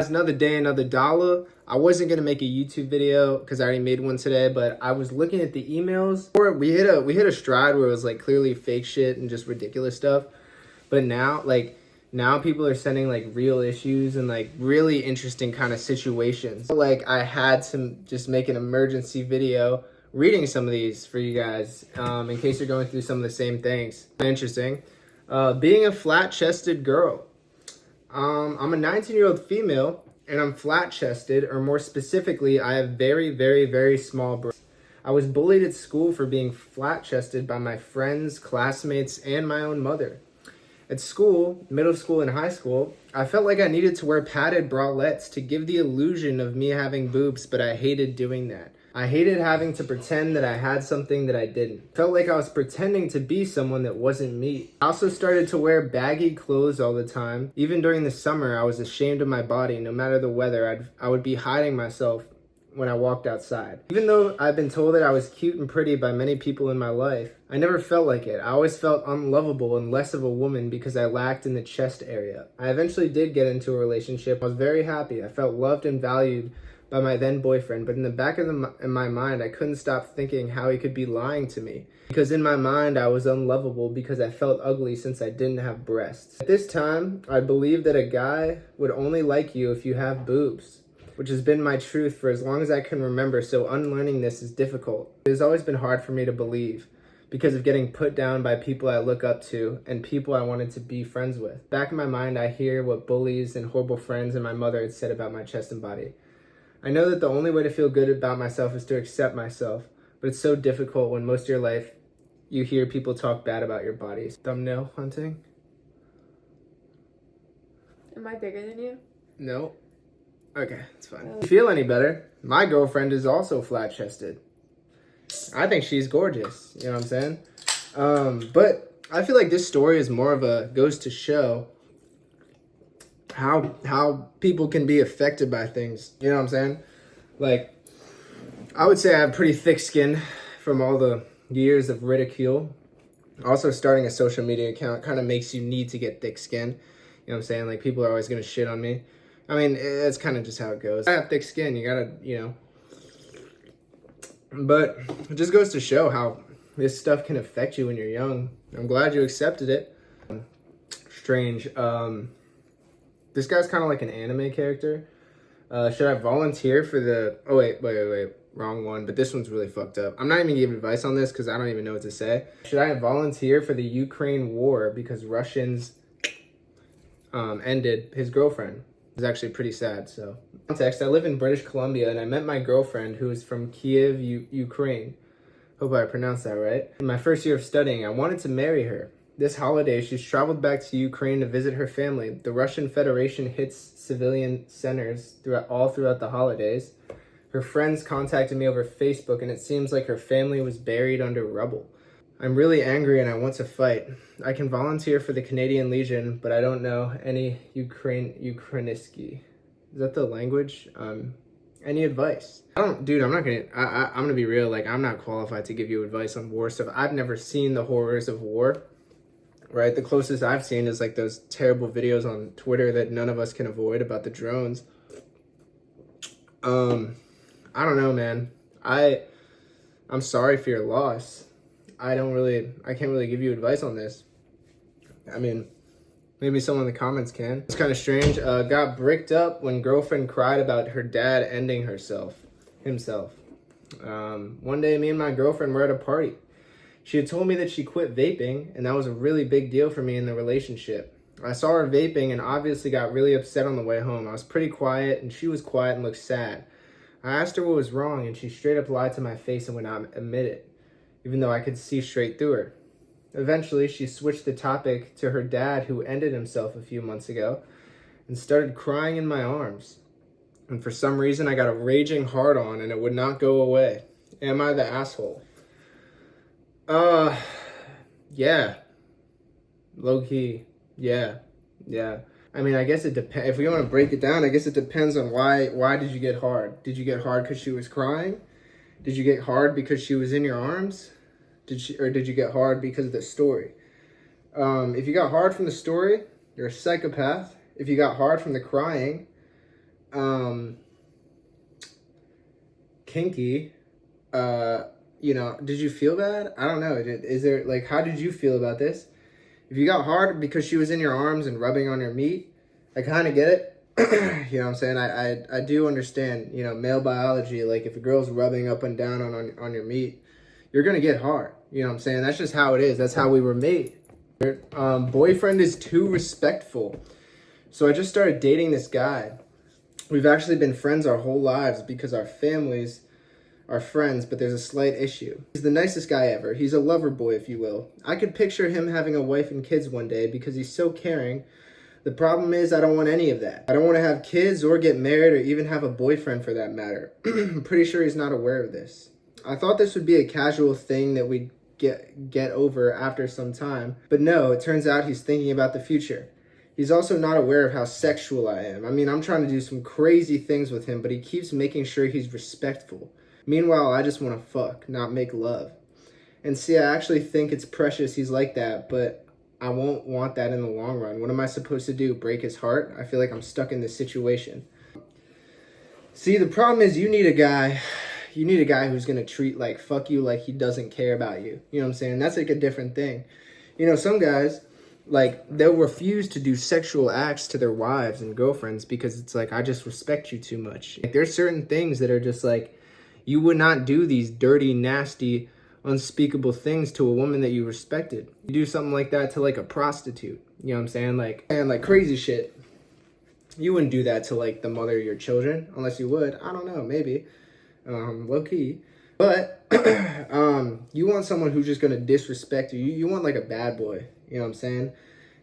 It's another day, another dollar. I wasn't gonna make a YouTube video because I already made one today, but I was looking at the emails. We hit a stride where it was like clearly fake shit and just ridiculous stuff. But now people are sending like real issues and like really interesting kind of situations. Like I had to just make an emergency video reading some of these for you guys in case you're going through some of the same things. Interesting. Being a flat-chested girl. I'm a 19-year-old female and I'm flat-chested, or more specifically, I have very, very, very small breasts. I was bullied at school for being flat-chested by my friends, classmates, and my own mother. At school, middle school and high school, I felt like I needed to wear padded bralettes to give the illusion of me having boobs, but I hated doing that. I hated having to pretend that I had something that I didn't. Felt like I was pretending to be someone that wasn't me. I also started to wear baggy clothes all the time. Even during the summer, I was ashamed of my body. No matter the weather, I would be hiding myself when I walked outside. Even though I've been told that I was cute and pretty by many people in my life, I never felt like it. I always felt unlovable and less of a woman because I lacked in the chest area. I eventually did get into a relationship. I was very happy. I felt loved and valued by my then boyfriend, but in the back of my mind, I couldn't stop thinking how he could be lying to me. Because in my mind, I was unlovable because I felt ugly since I didn't have breasts. At this time, I believed that a guy would only like you if you have boobs, which has been my truth for as long as I can remember, so unlearning this is difficult. It has always been hard for me to believe because of getting put down by people I look up to and people I wanted to be friends with. Back in my mind, I hear what bullies and horrible friends and my mother had said about my chest and body. I know that the only way to feel good about myself is to accept myself, but it's so difficult when most of your life you hear people talk bad about your bodies. Thumbnail hunting? Am I bigger than you? No. Okay, it's fine. If you feel any better, my girlfriend is also flat-chested. I think she's gorgeous, you know what I'm saying? But I feel like this story is more of a goes to show how people can be affected by things, you know what I'm saying? Like, I would say I have pretty thick skin from all the years of ridicule. Also, starting a social media account kind of makes you need to get thick skin, you know what I'm saying? Like, people are always going to shit on me. I mean, it's kind of just how it goes. I have thick skin, you gotta, you know. But it just goes to show how this stuff can affect you when you're young. I'm glad you accepted it. Strange. This guy's kind of like an anime character. Should I volunteer for the... Oh, wait. Wrong one. But this one's really fucked up. I'm not even giving advice on this because I don't even know what to say. Should I volunteer for the Ukraine war because Russians ended his girlfriend? It's actually pretty sad, so. Context, I live in British Columbia and I met my girlfriend who is from Kiev, Ukraine. Hope I pronounced that right. In my first year of studying, I wanted to marry her. This holiday, she's traveled back to Ukraine to visit her family. The Russian Federation hits civilian centers all throughout the holidays. Her friends contacted me over Facebook, and it seems like her family was buried under rubble. I'm really angry and I want to fight. I can volunteer for the Canadian Legion, but I don't know any Ukrainiski. Is that the language? Any advice? I'm gonna be real, like, I'm not qualified to give you advice on war stuff. I've never seen the horrors of war. Right, the closest I've seen is like those terrible videos on Twitter that none of us can avoid about the drones. I don't know, man. I'm sorry for your loss. I can't really give you advice on this. I mean, maybe someone in the comments can. It's kind of strange. Got bricked up when girlfriend cried about her dad ending himself. One day, me and my girlfriend were at a party. She had told me that she quit vaping, and that was a really big deal for me in the relationship. I saw her vaping and obviously got really upset on the way home. I was pretty quiet, and she was quiet and looked sad. I asked her what was wrong, and she straight up lied to my face and would not admit it, even though I could see straight through her. Eventually, she switched the topic to her dad, who ended himself a few months ago, and started crying in my arms. And for some reason, I got a raging hard-on, and it would not go away. Am I the asshole? Yeah. Low-key, yeah. I mean, I guess it depends. If we want to break it down, I guess it depends on why did you get hard? Did you get hard because she was crying? Did you get hard because she was in your arms? Did you get hard because of the story? If you got hard from the story, you're a psychopath. If you got hard from the crying, kinky, you know, did you feel bad? I don't know. Is there, like, how did you feel about this? If you got hard because she was in your arms and rubbing on your meat, I kind of get it. You know what I'm saying? I do understand, you know, male biology. Like, if a girl's rubbing up and down on your meat, you're going to get hard. You know what I'm saying? That's just how it is. That's how we were made. Boyfriend is too respectful. So I just started dating this guy. We've actually been friends our whole lives because our families are friends, but there's a slight issue. He's the nicest guy ever. He's a lover boy, if you will. I could picture him having a wife and kids one day because he's so caring. The problem is I don't want any of that. I don't want to have kids or get married or even have a boyfriend for that matter. I'm pretty sure he's not aware of this. I thought this would be a casual thing that we'd get over after some time. But no, it turns out he's thinking about the future. He's also not aware of how sexual I am. I mean, I'm trying to do some crazy things with him, but he keeps making sure he's respectful. Meanwhile, I just want to fuck, not make love. And see, I actually think it's precious he's like that, but I won't want that in the long run. What am I supposed to do? Break his heart? I feel like I'm stuck in this situation. See, the problem is you need a guy who's going to treat like fuck you like he doesn't care about you. You know what I'm saying? That's like a different thing. You know, some guys, like, they'll refuse to do sexual acts to their wives and girlfriends because it's like, I just respect you too much. Like, there's certain things that are just like, you would not do these dirty, nasty, unspeakable things to a woman that you respected. You do something like that to like a prostitute. You know what I'm saying? Like, and like crazy shit. You wouldn't do that to like the mother of your children, unless you would. I don't know, maybe. Low key. But you want someone who's just gonna disrespect you. You want like a bad boy. You know what I'm saying?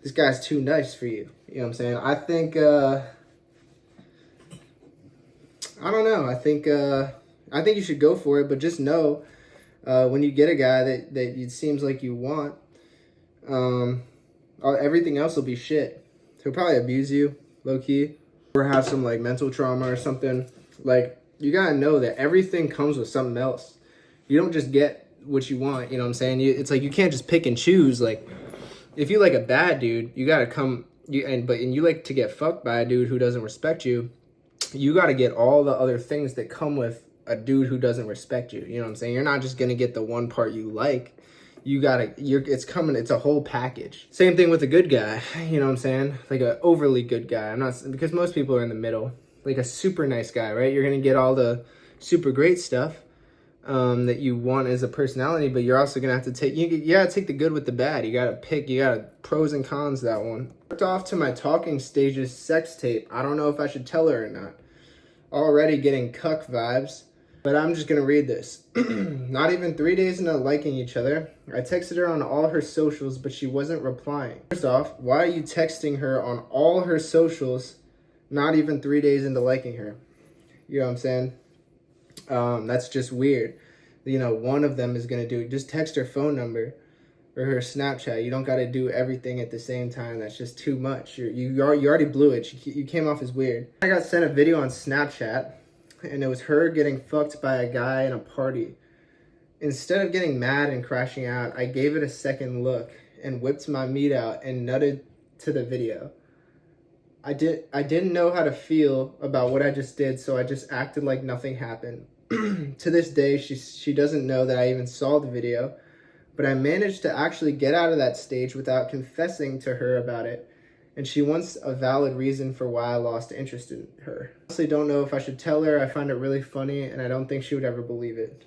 This guy's too nice for you. You know what I'm saying? I think I don't know. I think you should go for it, but just know when you get a guy that it seems like you want, everything else will be shit. He'll probably abuse you, low key, or have some like mental trauma or something. Like, you gotta know that everything comes with something else. You don't just get what you want. You know what I'm saying? It's like you can't just pick and choose. Like, if you like a bad dude, you gotta come. And you like to get fucked by a dude who doesn't respect you. You gotta get all the other things that come with a dude who doesn't respect you. You know what I'm saying? You're not just gonna get the one part you like. It's a whole package. Same thing with a good guy. You know what I'm saying? Like an overly good guy. Because most people are in the middle. Like a super nice guy, right? You're gonna get all the super great stuff that you want as a personality, but you're also gonna have to take, you gotta take the good with the bad. You gotta pick, you gotta pros and cons that one. Worked off to my talking stages sex tape. I don't know if I should tell her or not. Already getting cuck vibes, but I'm just gonna read this. Not even 3 days into liking each other, I texted her on all her socials, but she wasn't replying. First off, why are you texting her on all her socials, not even 3 days into liking her? You know what I'm saying? That's just weird. You know, one of them is gonna do it. Just text her phone number or her Snapchat. You don't gotta do everything at the same time. That's just too much. You already blew it. You came off as weird. I got sent a video on Snapchat, and it was her getting fucked by a guy in a party. Instead of getting mad and crashing out, I gave it a second look and whipped my meat out and nutted to the video. I didn't know how to feel about what I just did, so I just acted like nothing happened. To this day, she doesn't know that I even saw the video, but I managed to actually get out of that stage without confessing to her about it, and she wants a valid reason for why I lost interest in her. I honestly don't know if I should tell her. I find it really funny, and I don't think she would ever believe it.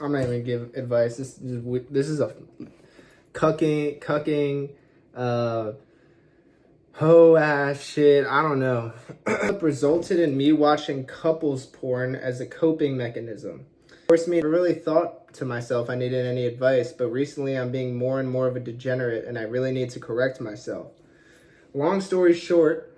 I'm not even gonna give advice. This is a cucking, hoe ass shit. I don't know. It resulted in me watching couples porn as a coping mechanism. Forced me, I really thought to myself I needed any advice, but recently I'm being more and more of a degenerate, and I really need to correct myself. Long story short,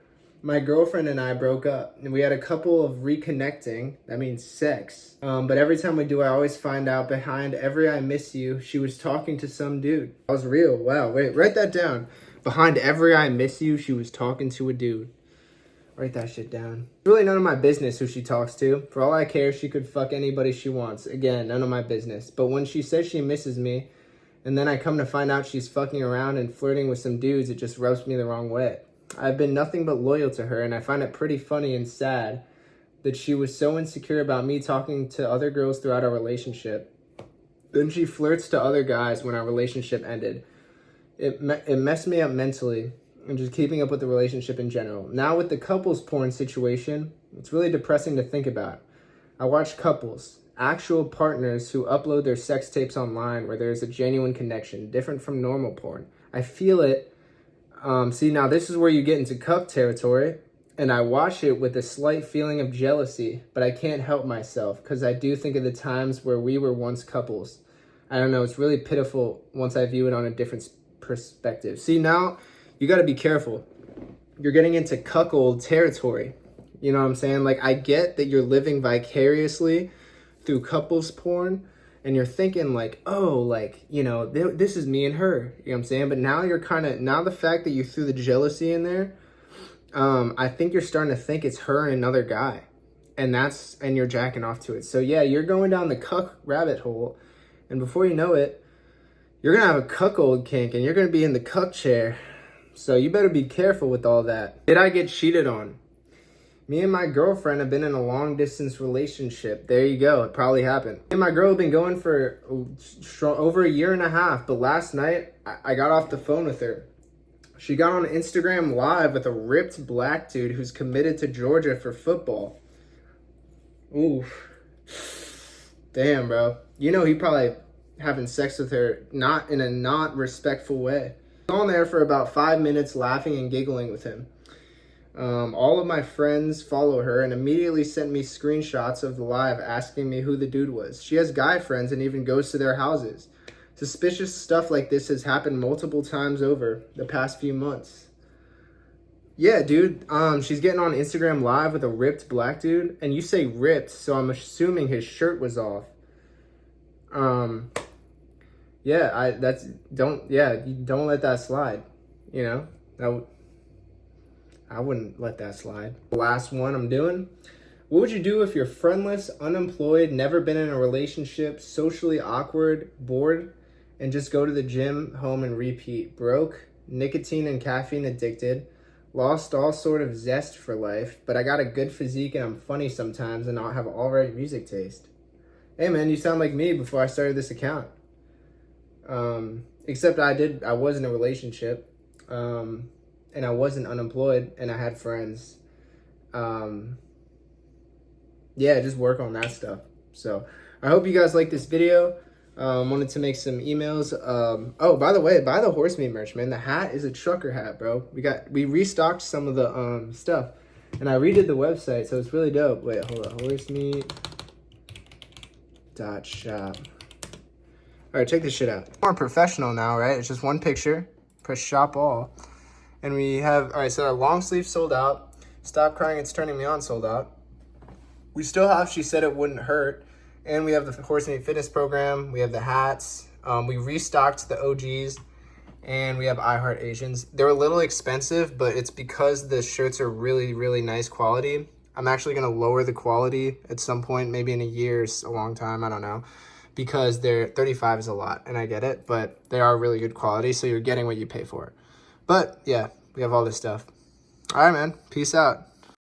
my girlfriend and I broke up, and we had a couple of reconnecting. That means sex. But every time we do, I always find out behind every I miss you, she was talking to some dude. That was real. Wow, wait, write that down. Behind every I miss you, she was talking to a dude. Write that shit down. It's really none of my business who she talks to. For all I care, she could fuck anybody she wants. Again, none of my business. But when she says she misses me, and then I come to find out she's fucking around and flirting with some dudes, it just rubs me the wrong way. I've been nothing but loyal to her, and I find it pretty funny and sad that she was so insecure about me talking to other girls throughout our relationship. Then she flirts to other guys when our relationship ended. It messed me up mentally and just keeping up with the relationship in general. Now with the couples porn situation, it's really depressing to think about. I watch couples, actual partners who upload their sex tapes online where there's a genuine connection, different from normal porn. I feel it. See, now this is where you get into cuck territory, and I watch it with a slight feeling of jealousy, but I can't help myself because I do think of the times where we were once couples. I don't know, it's really pitiful once I view it on a different perspective. See, now you got to be careful. You're getting into cuckold territory. You know what I'm saying? Like, I get that you're living vicariously through couples porn, and you're thinking like, oh, like, you know, this is me and her. You know what I'm saying? But now you're now the fact that you threw the jealousy in there, I think you're starting to think it's her and another guy. And you're jacking off to it. So yeah, you're going down the cuck rabbit hole. And before you know it, you're going to have a cuckold kink and you're going to be in the cuck chair. So you better be careful with all that. Did I get cheated on? Me and my girlfriend have been in a long distance relationship. There you go. It probably happened. Me and my girl have been going for over a year and a half. But last night, I got off the phone with her. She got on Instagram Live with a ripped black dude who's committed to Georgia for football. Oof. Damn, bro. You know he probably having sex with her not in a not respectful way. I was on there for about 5 minutes laughing and giggling with him. All of my friends follow her and immediately sent me screenshots of the live asking me who the dude was. She has guy friends and even goes to their houses. Suspicious stuff like this has happened multiple times over the past few months. Yeah, dude, she's getting on Instagram Live with a ripped black dude, and you say ripped, so I'm assuming his shirt was off. Yeah, don't let that slide, you know? I wouldn't let that slide. The last one I'm doing. What would you do if you're friendless, unemployed, never been in a relationship, socially awkward, bored, and just go to the gym, home, and repeat? Broke, nicotine and caffeine addicted, lost all sort of zest for life, but I got a good physique and I'm funny sometimes and I have all right music taste. Hey man, you sound like me before I started this account. Except I was in a relationship. And I wasn't unemployed, and I had friends. Yeah, just work on that stuff. So I hope you guys like this video. Wanted to make some emails. Oh, by the way, buy the HORSEMEET merch, man. The hat is a trucker hat, bro. We restocked some of the stuff, and I redid the website, so it's really dope. Wait, hold on, horsemeet.shop. All right, check this shit out. More professional now, right? It's just one picture. Press shop all. And we have, all right, so our long sleeve sold out. Stop Crying, It's Turning Me On sold out. We still have She Said It Wouldn't Hurt. And we have the HORSEMEET Fitness program. We have the hats. We restocked the OGs. And we have I Heart Asians. They're a little expensive, but it's because the shirts are really, really nice quality. I'm actually going to lower the quality at some point, maybe in a year or a long time, I don't know. Because they're 35 is a lot, and I get it. But they are really good quality, so you're getting what you pay for. But, yeah, we have all this stuff. All right, man. Peace out.